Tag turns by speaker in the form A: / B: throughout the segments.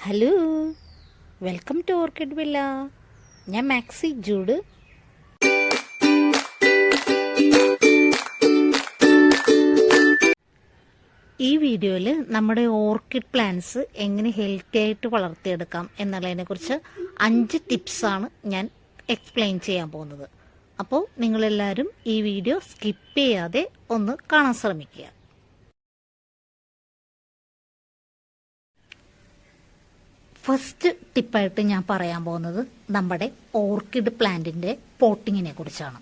A: Hello, welcome to orchid villa. ഞാൻ Maxi Jude. ഈ വീഡിയോയിൽ നമ്മുടെ ഓർക്കിഡ് പ്ലാന്റ്സ് എങ്ങനെ ഹെൽത്തി ആയിട്ട് വളർത്തിയെടുക്കാം എന്നുള്ളതിനെക്കുറിച്ച് 5 ടിപ്സാണ് ഞാൻ എക്സ്പ്ലെയിൻ ചെയ്യാൻ പോകുന്നത്. അപ്പോൾ നിങ്ങളെല്ലാവരും ഈ വീഡിയോ സ്കിപ്പ് ചെയ്യാതെ ഒന്ന് കാണാൻ ശ്രമിക്കുക. ഫസ്റ്റ് ടിപ്പായിട്ട് ഞാൻ പറയാൻ പോകുന്നത് നമ്മുടെ ഓർക്കിഡ് പ്ലാന്റിൻ്റെ പോട്ടിങ്ങിനെ കുറിച്ചാണ്.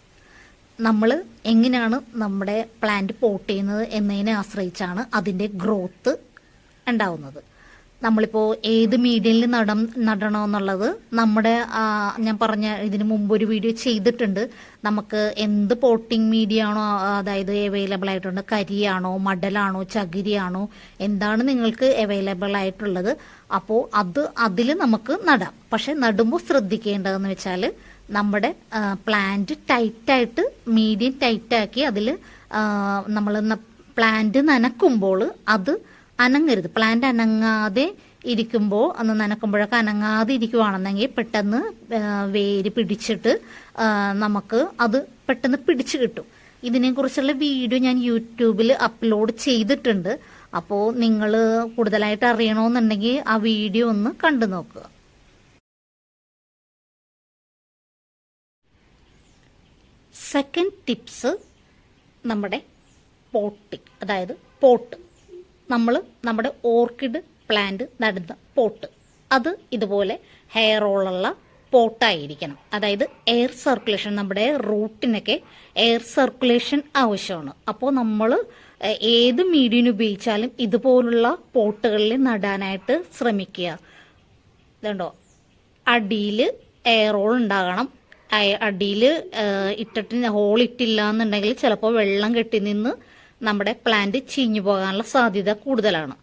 A: നമ്മൾ എങ്ങനെയാണ് നമ്മുടെ പ്ലാന്റ് പോട്ട് ചെയ്യുന്നത് എന്നതിനെ ആശ്രയിച്ചാണ് അതിൻ്റെ ഗ്രോത്ത് ഉണ്ടാവുന്നത്. നമ്മളിപ്പോൾ ഏത് മീഡിയയിൽ നടണമെന്നുള്ളത് നമ്മുടെ ഞാൻ പറഞ്ഞ ഇതിന് മുമ്പ് ഒരു വീഡിയോ ചെയ്തിട്ടുണ്ട്. നമുക്ക് എന്ത് പോട്ടിംഗ് മീഡിയ ആണോ, അതായത് അവൈലബിൾ ആയിട്ടുണ്ട്, കരിയാണോ, മടലാണോ, ചകിരിയാണോ, എന്താണ് നിങ്ങൾക്ക് അവൈലബിൾ ആയിട്ടുള്ളത്, അപ്പോൾ അതിൽ നമുക്ക് നടാം. പക്ഷെ നടുമ്പോൾ ശ്രദ്ധിക്കേണ്ടതെന്ന് വെച്ചാൽ നമ്മുടെ പ്ലാന്റ് ടൈറ്റായിട്ട് മീഡിയം ടൈറ്റാക്കി അതിൽ നമ്മൾ പ്ലാന്റ് നനക്കുമ്പോൾ അത് അനങ്ങരുത്. പ്ലാന്റ് അനങ്ങാതെ ഇരിക്കുമ്പോൾ അന്ന് നനക്കുമ്പോഴൊക്കെ അനങ്ങാതെ ഇരിക്കുവാണെന്നെങ്കിൽ പെട്ടെന്ന് വേര് പിടിച്ചിട്ട് നമുക്ക് അത് പെട്ടെന്ന് പിടിച്ചു കിട്ടും. ഇതിനെക്കുറിച്ചുള്ള വീഡിയോ ഞാൻ യൂട്യൂബിൽ അപ്ലോഡ് ചെയ്തിട്ടുണ്ട്. അപ്പോൾ നിങ്ങൾ കൂടുതലായിട്ട് അറിയണമെന്നുണ്ടെങ്കിൽ ആ വീഡിയോ ഒന്ന് കണ്ടു നോക്കുക. സെക്കൻഡ് ടിപ്സ് നമ്മുടെ പോട്ടിങ്, അതായത് പോട്ട്. നമ്മൾ നമ്മുടെ ഓർക്കിഡ് പ്ലാന്റ് നടുന്ന പോട്ട് അത് ഇതുപോലെ ഹെയർ റോളുള്ള പോട്ടായിരിക്കണം. അതായത് എയർ സർക്കുലേഷൻ, നമ്മുടെ റൂട്ടിനൊക്കെ എയർ സർക്കുലേഷൻ ആവശ്യമാണ്. അപ്പോൾ നമ്മൾ ഏത് മീഡിയം ഉപയോഗിച്ചാലും ഇതുപോലുള്ള പോട്ടുകളിൽ നടാനായിട്ട് ശ്രമിക്കുക. ഇതുണ്ടോ, അടിയിൽ എയർ റോൾ ഉണ്ടാകണം. അടിയിൽ ഇട്ടിട്ട് ഹോൾ ഇട്ടില്ല എന്നുണ്ടെങ്കിൽ ചിലപ്പോൾ വെള്ളം കെട്ടി നിന്ന് നമ്മുടെ പ്ലാന്റ് ചീഞ്ഞു പോകാനുള്ള സാധ്യത കൂടുതലാണ്.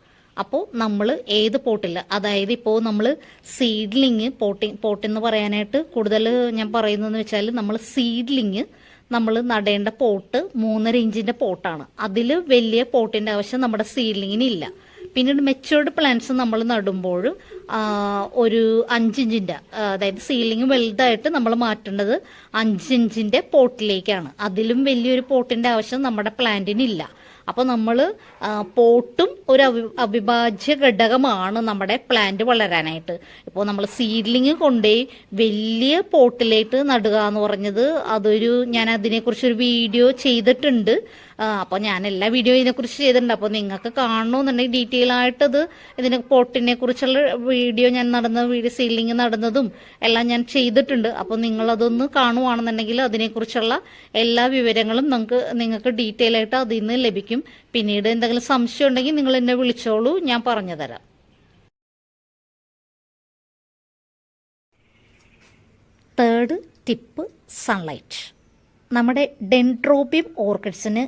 A: അപ്പോൾ നമ്മൾ ഏത് പോട്ടില്ല, അതായത് ഇപ്പോൾ നമ്മൾ സീഡ്ലിങ് പോട്ടെന്ന് പറയാനായിട്ട് കൂടുതൽ ഞാൻ പറയുന്നതെന്ന് വെച്ചാൽ നമ്മൾ സീഡ്ലിങ് നമ്മൾ നടേണ്ട പോട്ട് 3.5 ഇഞ്ചിൻ്റെ പോട്ടാണ്. അതിൽ വലിയ പോട്ടിൻ്റെ ആവശ്യം നമ്മുടെ സീഡ്ലിങ്ങിന് ഇല്ല. പിന്നീട് മെച്ചുവേർഡ് പ്ലാന്റ്സ് നമ്മൾ നടുമ്പോൾ ഒരു 5 ഇഞ്ചിൻ്റെ, അതായത് സീലിംഗ് വലുതായിട്ട് നമ്മൾ മാറ്റേണ്ടത് 5 ഇഞ്ചിൻ്റെ പോട്ടിലേക്കാണ്. അതിലും വലിയൊരു പോട്ടിൻ്റെ ആവശ്യം നമ്മുടെ പ്ലാന്റിനില്ല. അപ്പോൾ നമ്മൾ പോട്ടും ഒരു അവിഭാജ്യ ഘടകമാണ് നമ്മുടെ പ്ലാന്റ് വളരാനായിട്ട്. ഇപ്പോൾ നമ്മൾ സീഡ്ലിങ് കൊണ്ടുപോയി വലിയ പോട്ടിലേക്ക് നടുക എന്ന് പറഞ്ഞത് ഞാൻ അതിനെക്കുറിച്ചൊരു വീഡിയോ ചെയ്തിട്ടുണ്ട്. അപ്പോൾ ഞാൻ എല്ലാ വീഡിയോ ഇതിനെക്കുറിച്ച് ചെയ്തിട്ടുണ്ട്. അപ്പോൾ നിങ്ങൾക്ക് കാണണമെന്നുണ്ടെങ്കിൽ ഡീറ്റെയിൽ ആയിട്ടത് പോട്ടിനെ കുറിച്ചുള്ള വീഡിയോ ഞാൻ സീഡ്ലിങ് നടന്നതും എല്ലാം ഞാൻ ചെയ്തിട്ടുണ്ട്. അപ്പോൾ നിങ്ങളതൊന്ന് കാണുവാണെന്നുണ്ടെങ്കിൽ അതിനെക്കുറിച്ചുള്ള എല്ലാ വിവരങ്ങളും നിങ്ങൾക്ക് ഡീറ്റെയിൽ ആയിട്ട് അതിൽ നിന്ന് ലഭിക്കും. പിന്നീട് എന്തെങ്കിലും സംശയം ഉണ്ടെങ്കിൽ നിങ്ങൾ എന്നെ വിളിച്ചോളൂ, ഞാൻ പറഞ്ഞു തരാം. Third tip, sunlight. നമ്മുടെ ഡെൻഡ്രോബിയം ഓർക്കിഡ്സിന്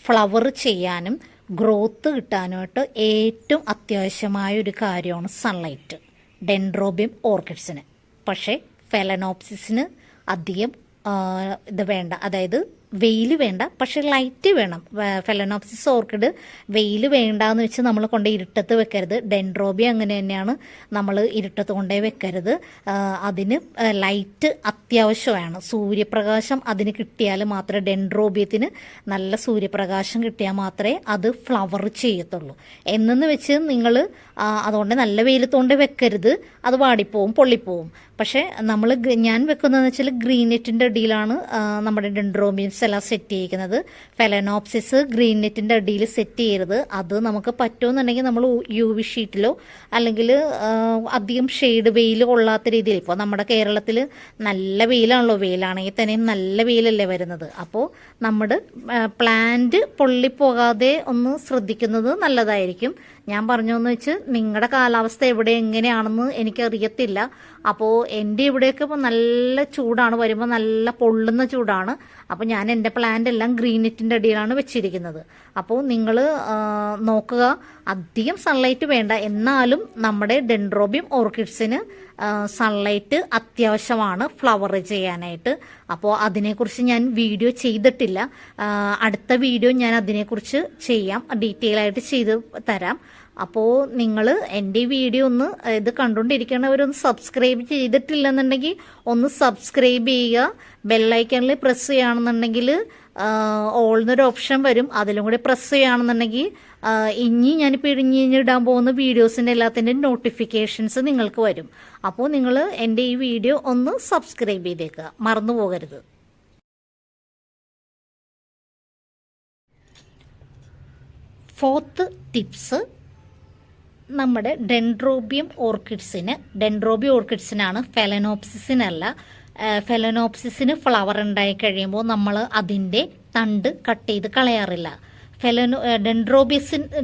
A: ഫ്ലവർ ചെയ്യാനും ഗ്രോത്ത് കിട്ടാനുമായിട്ട് ഏറ്റവും അത്യാവശ്യമായ ഒരു കാര്യമാണ് സൺലൈറ്റ് ഡെൻഡ്രോബിയം ഓർക്കിഡ്സിന്. പക്ഷേ ഫെലനോപ്സിസിന് അധികം ഇത് വേണ്ട, അതായത് വെയിൽ വേണ്ട, പക്ഷെ ലൈറ്റ് വേണം. ഫെലനോപ്സിസ് ഓർക്കിഡ് വെയിൽ വേണ്ടാന്ന് വെച്ച് നമ്മൾ കൊണ്ട് ഇരുട്ടത്ത് വെക്കരുത്. ഡെൻഡ്രോബിയം അങ്ങനെ തന്നെയാണ്, നമ്മൾ ഇരുട്ടത്ത് കൊണ്ടേ വെക്കരുത്. അതിന് ലൈറ്റ് അത്യാവശ്യമാണ്. സൂര്യപ്രകാശം അതിന് കിട്ടിയാൽ മാത്രമേ, ഡെൻഡ്രോബിയത്തിന് നല്ല സൂര്യപ്രകാശം കിട്ടിയാൽ മാത്രമേ അത് ഫ്ലവർ ചെയ്യത്തുള്ളൂ. എന്നു വെച്ച് നിങ്ങൾ അതുകൊണ്ട് നല്ല വെയിലത്തുകൊണ്ട് വെക്കരുത്, അത് വാടിപ്പോവും, പൊള്ളിപ്പോവും. പക്ഷേ ഞാൻ വെക്കുന്നതെന്ന് വെച്ചാൽ ഗ്രീൻ നെറ്റിൻ്റെ അടിയിലാണ് നമ്മുടെ ഡെൻഡ്രോബിയംസ് എല്ലാം സെറ്റ് ചെയ്യിക്കുന്നത്. ഫെലനോപ്സിസ് ഗ്രീൻ നെറ്റിൻ്റെ അടിയിൽ സെറ്റ് ചെയ്യരുത്. അത് നമുക്ക് പറ്റുമെന്നുണ്ടെങ്കിൽ നമ്മൾ UV ഷീറ്റിലോ അല്ലെങ്കിൽ അധികം ഷെയ്ഡ് വെയിൽ കൊള്ളാത്ത രീതിയിൽ, ഇപ്പോൾ നമ്മുടെ കേരളത്തിൽ നല്ല വെയിലാണല്ലോ, വെയിലാണെങ്കിൽ തന്നെയും നല്ല വെയിലല്ലേ വരുന്നത്. അപ്പോൾ നമ്മുടെ പ്ലാന്റ് പൊള്ളിപ്പോകാതെ ഒന്ന് ശ്രദ്ധിക്കുന്നത് നല്ലതായിരിക്കും. ഞാൻ പറഞ്ഞതെന്ന് വെച്ച് നിങ്ങളുടെ കാലാവസ്ഥ എവിടെ എങ്ങനെയാണെന്ന് എനിക്കറിയത്തില്ല. അപ്പോൾ എൻ്റെ ഇവിടെയൊക്കെ ഇപ്പോൾ നല്ല ചൂടാണ്, വരുമ്പോൾ നല്ല പൊള്ളുന്ന ചൂടാണ്. അപ്പോൾ ഞാൻ എൻ്റെ പ്ലാന്റ് എല്ലാം ഗ്രീൻ നെറ്റിൻ്റെ അടിയിലാണ് വെച്ചിരിക്കുന്നത്. അപ്പോൾ നിങ്ങൾ നോക്കുക, അധികം സൺലൈറ്റ് വേണ്ട. എന്നാലും നമ്മുടെ ഡെൻഡ്രോബിയം ഓർക്കിഡ്സിന് സൺലൈറ്റ് അത്യാവശ്യമാണ് ഫ്ലവർ ചെയ്യാനായിട്ട്. അപ്പോൾ അതിനെക്കുറിച്ച് ഞാൻ വീഡിയോ ചെയ്തിട്ടില്ല. അടുത്ത വീഡിയോ ഞാൻ അതിനെക്കുറിച്ച് ചെയ്യാം, ഡീറ്റെയിൽ ആയിട്ട് ചെയ്ത് തരാം. അപ്പോൾ നിങ്ങൾ എൻ്റെ ഈ വീഡിയോ ഒന്ന് ഇത് കണ്ടുകൊണ്ടിരിക്കണവരൊന്ന് സബ്സ്ക്രൈബ് ചെയ്തിട്ടില്ലെന്നുണ്ടെങ്കിൽ ഒന്ന് സബ്സ്ക്രൈബ് ചെയ്യുക. ബെല്ലൈക്കണിൽ പ്രസ് ചെയ്യുകയാണെന്നുണ്ടെങ്കിൽ ഓൾ എന്നൊരു ഓപ്ഷൻ വരും, അതിലും കൂടി പ്രസ് ചെയ്യുകയാണെന്നുണ്ടെങ്കിൽ ഇനി ഞാനിപ്പോൾ ഇടാൻ പോകുന്ന വീഡിയോസിൻ്റെ എല്ലാത്തിൻ്റെയും നോട്ടിഫിക്കേഷൻസ് നിങ്ങൾക്ക് വരും. അപ്പോൾ നിങ്ങൾ എൻ്റെ ഈ വീഡിയോ ഒന്ന് സബ്സ്ക്രൈബ് ചെയ്തേക്കുക, മറന്നു പോകരുത്. ഫോർത്ത് ടിപ്സ്, നമ്മുടെ ഡെൻഡ്രോബിയം ഓർക്കിഡ്സിനാണ്, ഫെലനോപ്സിസിനല്ല. ഫെലനോപ്സിസിന് ഫ്ലവർ ഉണ്ടായി കഴിയുമ്പോൾ നമ്മൾ അതിൻ്റെ തണ്ട് കട്ട് ചെയ്ത് കളയാറില്ല.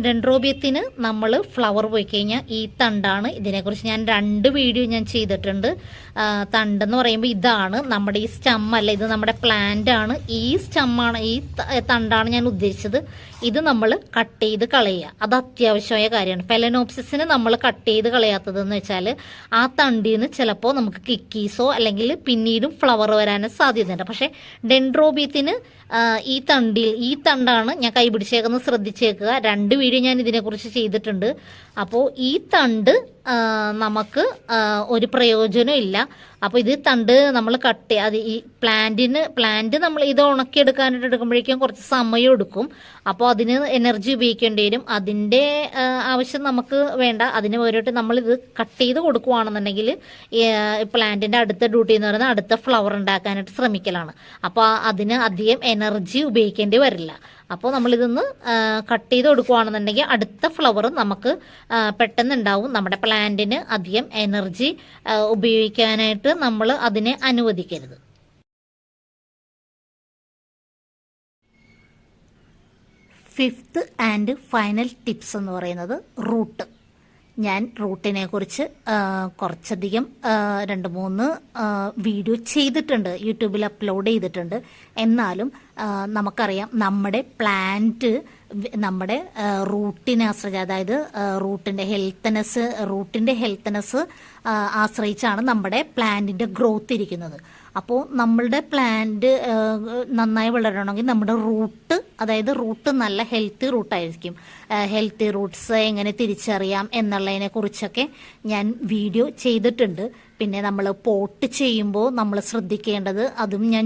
A: ഡെൻഡ്രോബിയത്തിന് നമ്മൾ ഫ്ലവർ പോയി കഴിഞ്ഞാൽ ഈ തണ്ടാണ്. ഇതിനെക്കുറിച്ച് ഞാൻ 2 വീഡിയോ ഞാൻ ചെയ്തിട്ടുണ്ട്. തണ്ടെന്ന് പറയുമ്പോൾ ഇതാണ്, നമ്മുടെ ഈ സ്റ്റമ്മല്ല, ഇത് നമ്മുടെ പ്ലാന്റ് ആണ്. ഈ സ്റ്റമ്മാണ്, ഈ തണ്ടാണ് ഞാൻ ഉദ്ദേശിച്ചത്. ഇത് നമ്മൾ കട്ട് ചെയ്ത് കളയുക, അത് അത്യാവശ്യമായ കാര്യമാണ്. ഫെലനോപ്സിസിന് നമ്മൾ കട്ട് ചെയ്ത് കളയാത്തതെന്ന് വെച്ചാൽ ആ തണ്ടിൽ നിന്ന് ചിലപ്പോൾ നമുക്ക് കിക്കീസോ അല്ലെങ്കിൽ പിന്നീടും ഫ്ലവർ വരാനും സാധ്യതയുണ്ട്. പക്ഷേ ഡെൻഡ്രോബിയത്തിന് ഈ തണ്ടാണ് ഞാൻ കൈപിടിച്ചേക്കുന്നത്, ശ്രദ്ധിച്ചേക്കുക. 2 വീഡിയോ ഞാൻ ഇതിനെക്കുറിച്ച് ചെയ്തിട്ടുണ്ട്. അപ്പോൾ ഈ തണ്ട് നമുക്ക് ഒരു പ്രയോജനം ഇല്ല. അപ്പോൾ ഇത് തണ്ട് നമ്മൾ കട്ട് അത് ഈ പ്ലാന്റ് നമ്മൾ ഇത് ഉണക്കിയെടുക്കാനായിട്ട് എടുക്കുമ്പോഴേക്കും കുറച്ച് സമയം എടുക്കും. അപ്പോൾ അതിന് എനർജി ഉപയോഗിക്കേണ്ടി വരും. അതിൻ്റെ ആവശ്യം നമുക്ക് വേണ്ട. അതിന് വേണ്ടിയിട്ട് നമ്മളിത് കട്ട് ചെയ്ത് കൊടുക്കുകയാണെന്നുണ്ടെങ്കിൽ പ്ലാന്റിൻ്റെ അടുത്ത ഡ്യൂട്ടി എന്ന് പറയുന്നത് അടുത്ത ഫ്ലവർ ഉണ്ടാക്കാനായിട്ട് ശ്രമിക്കലാണ്. അപ്പോൾ അതിന് അധികം എനർജി ഉപയോഗിക്കേണ്ടി വരില്ല. അപ്പോൾ നമ്മളിതൊന്ന് കട്ട് ചെയ്ത് കൊടുക്കുകയാണെന്നുണ്ടെങ്കിൽ അടുത്ത ഫ്ലവർ നമുക്ക് പെട്ടെന്ന് ഉണ്ടാവും. നമ്മുടെ പ്ലാന്റിന് അധികം എനർജി ഉപയോഗിക്കാനായിട്ട് നമ്മൾ അതിനെ അനുവദിക്കരുത്. ഫിഫ്ത്ത് ആൻഡ് ഫൈനൽ ടിപ്സ് എന്ന് പറയുന്നത് റൂട്ട്. ഞാൻ റൂട്ടിനെ കുറിച്ച് കുറച്ചധികം 2-3 വീഡിയോ ചെയ്തിട്ടുണ്ട്, യൂട്യൂബിൽ അപ്ലോഡ് ചെയ്തിട്ടുണ്ട്. എന്നാലും നമുക്കറിയാം നമ്മുടെ പ്ലാന്റ് നമ്മുടെ റൂട്ടിനെ ആശ്രയിച്ച്, അതായത് റൂട്ടിൻ്റെ ഹെൽത്ത്നെസ് ആശ്രയിച്ചാണ് നമ്മുടെ പ്ലാന്റിൻ്റെ ഗ്രോത്ത് ഇരിക്കുന്നത്. അപ്പോൾ നമ്മളുടെ പ്ലാന്റ് നന്നായി വളരണമെങ്കിൽ നമ്മുടെ റൂട്ട് നല്ല ഹെൽത്തി റൂട്ടായിരിക്കും. ഹെൽത്തി റൂട്ട്സ് എങ്ങനെ തിരിച്ചറിയാം എന്നുള്ളതിനെ കുറിച്ചൊക്കെ ഞാൻ വീഡിയോ ചെയ്തിട്ടുണ്ട്. പിന്നെ നമ്മൾ പോട്ട് ചെയ്യുമ്പോൾ നമ്മൾ ശ്രദ്ധിക്കേണ്ടത്, അതും ഞാൻ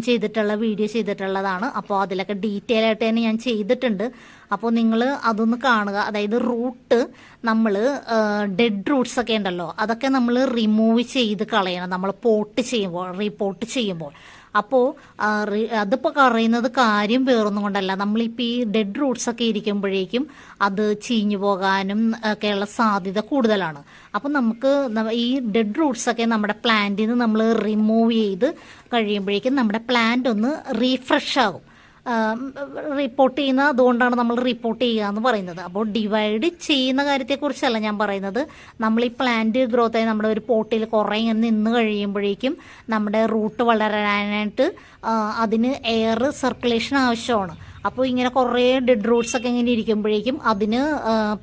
A: വീഡിയോ ചെയ്തിട്ടുള്ളതാണ്. അപ്പോൾ അതിലൊക്കെ ഡീറ്റെയിൽ ആയിട്ട് തന്നെ ഞാൻ ചെയ്തിട്ടുണ്ട്. അപ്പോൾ നിങ്ങൾ അതൊന്ന് കാണുക. അതായത് റൂട്ട് നമ്മൾ ഡെഡ് റൂട്ട്സ് ഒക്കെ ഉണ്ടല്ലോ, അതൊക്കെ നമ്മൾ റിമൂവ് ചെയ്ത് കളയണം നമ്മൾ റീപോട്ട് ചെയ്യുമ്പോൾ. അപ്പോൾ അതിപ്പോൾ പറയുന്നത് കാര്യം വേറൊന്നും കൊണ്ടല്ല, നമ്മളിപ്പോൾ ഈ ഡെഡ് റൂട്ട്സ് ഒക്കെ ഇരിക്കുമ്പോഴേക്കും അത് ചീഞ്ഞു പോകാനും ഒക്കെയുള്ള സാധ്യത കൂടുതലാണ്. അപ്പം നമുക്ക് ഈ ഡെഡ് റൂട്ട്സ് ഒക്കെ നമ്മുടെ പ്ലാന്റിൽ നിന്ന് നമ്മൾ റിമൂവ് ചെയ്ത് കഴിയുമ്പോഴേക്കും നമ്മുടെ പ്ലാന്റ് ഒന്ന് റീഫ്രഷ് ആകും. റിപ്പോർട്ട് ചെയ്യുന്ന അതുകൊണ്ടാണ് നമ്മൾ റിപ്പോർട്ട് ചെയ്യുക എന്ന് പറയുന്നത്. അപ്പോൾ ഡിവൈഡ് ചെയ്യുന്ന കാര്യത്തെക്കുറിച്ചല്ല ഞാൻ പറയുന്നത്. നമ്മൾ ഈ പ്ലാന്റ് ഗ്രോത്ത് ആയി നമ്മുടെ ഒരു പോട്ടിൽ കുറേ ഇങ്ങനെ നിന്ന് കഴിയുമ്പോഴേക്കും നമ്മുടെ റൂട്ട് വളരാനായിട്ട് അതിന് എയർ സർക്കുലേഷൻ ആവശ്യമാണ്. അപ്പോൾ ഇങ്ങനെ കുറേ ഡെഡ് റൂട്ട്സ് ഒക്കെ ഇങ്ങനെ ഇരിക്കുമ്പോഴേക്കും അതിന്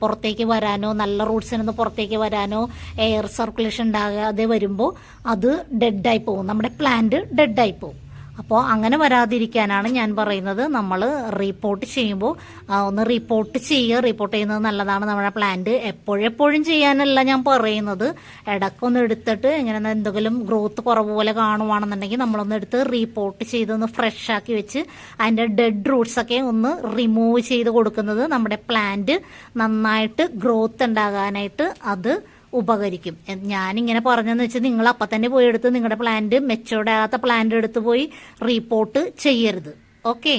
A: പുറത്തേക്ക് വരാനോ നല്ല റൂട്ട്സിനൊന്ന് പുറത്തേക്ക് വരാനോ എയർ സർക്കുലേഷൻ ഉണ്ടാകാതെ വരുമ്പോൾ അത് ഡെഡായി പോകും, നമ്മുടെ പ്ലാന്റ് ഡെഡായി പോകും. അപ്പോൾ അങ്ങനെ വരാതിരിക്കാനാണ് ഞാൻ പറയുന്നത്, നമ്മൾ റിപ്പോർട്ട് ചെയ്യുമ്പോൾ ഒന്ന് റിപ്പോർട്ട് ചെയ്യുന്നത് നല്ലതാണ്. നമ്മുടെ പ്ലാന്റ് എപ്പോഴും ചെയ്യാനല്ല ഞാൻ പറയുന്നത്, ഇടയ്ക്കൊന്ന് എടുത്തിട്ട് ഇങ്ങനെ എന്തെങ്കിലും ഗ്രോത്ത് കുറവ് പോലെ കാണുവാണെന്നുണ്ടെങ്കിൽ നമ്മളൊന്ന് എടുത്ത് റിപ്പോർട്ട് ചെയ്തൊന്ന് ഫ്രഷ് ആക്കി വെച്ച് അതിൻ്റെ ഡെഡ് റൂട്ട്സൊക്കെ ഒന്ന് റിമൂവ് ചെയ്ത് കൊടുക്കുന്നത് നമ്മുടെ പ്ലാന്റ് നന്നായിട്ട് ഗ്രോത്ത് ഉണ്ടാകാനായിട്ട് അത് ഉപകരിക്കും. ഞാനിങ്ങനെ പറഞ്ഞതെന്ന് വെച്ചാൽ നിങ്ങൾ അപ്പം തന്നെ പോയി എടുത്ത് നിങ്ങളുടെ പ്ലാന്റ് മെച്ചോർഡ് ആകാത്ത പ്ലാന്റ് എടുത്ത് പോയി റിപ്പോർട്ട് ചെയ്യരുത്. ഓക്കെ.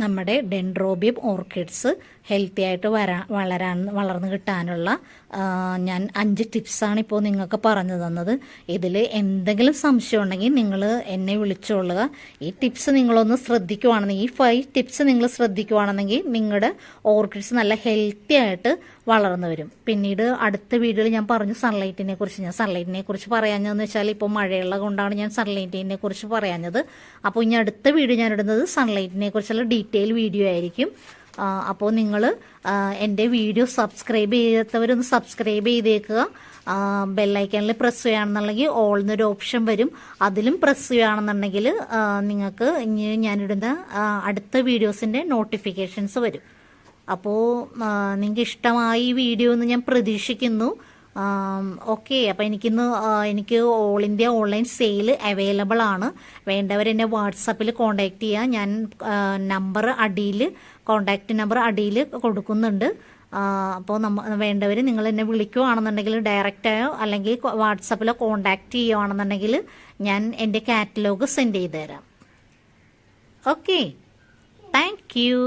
A: നമ്മുടെ ഡെൻഡ്രോബിയം ഓർക്കിഡ്സ് ഹെൽത്തി ആയിട്ട് വളർന്നു കിട്ടാനുള്ള ഞാൻ 5 ടിപ്സാണ് ഇപ്പോൾ നിങ്ങൾക്ക് പറഞ്ഞു തന്നത്. ഇതിൽ എന്തെങ്കിലും സംശയം ഉണ്ടെങ്കിൽ നിങ്ങൾ എന്നെ വിളിച്ചോളുക. ഈ ടിപ്സ് നിങ്ങളൊന്ന് ശ്രദ്ധിക്കുവാണെന്നെങ്കിൽ, ഈ 5 ടിപ്സ് നിങ്ങൾ ശ്രദ്ധിക്കുവാണെന്നെങ്കിൽ നിങ്ങളുടെ ഓർക്കിഡ്സ് നല്ല ഹെൽത്തി ആയിട്ട് വളർന്നു വരും. പിന്നീട് അടുത്ത വീഡിയോയിൽ ഞാൻ പറഞ്ഞു സൺലൈറ്റിനെ കുറിച്ച് പറയാഞ്ഞതെന്ന് വെച്ചാൽ ഇപ്പോൾ മഴയുള്ള കൊണ്ടാണ് ഞാൻ സൺലൈറ്റിനെ കുറിച്ച് പറയാഞ്ഞത്. അപ്പോൾ ഇനി അടുത്ത വീഡിയോ ഞാൻ ഇടുന്നത് സൺലൈറ്റിനെ കുറിച്ചുള്ള ഡീറ്റെയിൽ വീഡിയോ ആയിരിക്കും. അപ്പോൾ നിങ്ങൾ എൻ്റെ വീഡിയോ സബ്സ്ക്രൈബ് ചെയ്യാത്തവരൊന്ന് സബ്സ്ക്രൈബ് ചെയ്തേക്കുക. ബെല്ലൈക്കണിൽ പ്രസ് ചെയ്യുകയാണെന്നുണ്ടെങ്കിൽ ഓൾ എന്നൊരു ഓപ്ഷൻ വരും, അതിലും പ്രസ് ചെയ്യുകയാണെന്നുണ്ടെങ്കിൽ നിങ്ങൾക്ക് ഞാനിടുന്ന അടുത്ത വീഡിയോസിൻ്റെ നോട്ടിഫിക്കേഷൻസ് വരും. അപ്പോൾ നിങ്ങൾക്ക് ഇഷ്ടമായി ഈ വീഡിയോ എന്ന് ഞാൻ പ്രതീക്ഷിക്കുന്നു. ഓക്കെ, അപ്പോൾ എനിക്ക് all India online sale available ആണ്. വേണ്ടവരെന്നെ വാട്സപ്പിൽ കോൺടാക്റ്റ് ചെയ്യുക. ഞാൻ കോൺടാക്റ്റ് നമ്പർ അടിയിൽ കൊടുക്കുന്നുണ്ട്. അപ്പോൾ വേണ്ടവർ നിങ്ങൾ എന്നെ വിളിക്കുകയാണെന്നുണ്ടെങ്കിൽ ഡയറക്റ്റായോ അല്ലെങ്കിൽ വാട്സപ്പിലോ കോൺടാക്റ്റ് ചെയ്യുകയാണെന്നുണ്ടെങ്കിൽ ഞാൻ എൻ്റെ കാറ്റലോഗ് സെൻഡ് ചെയ്ത് തരാം. Okay, thank you.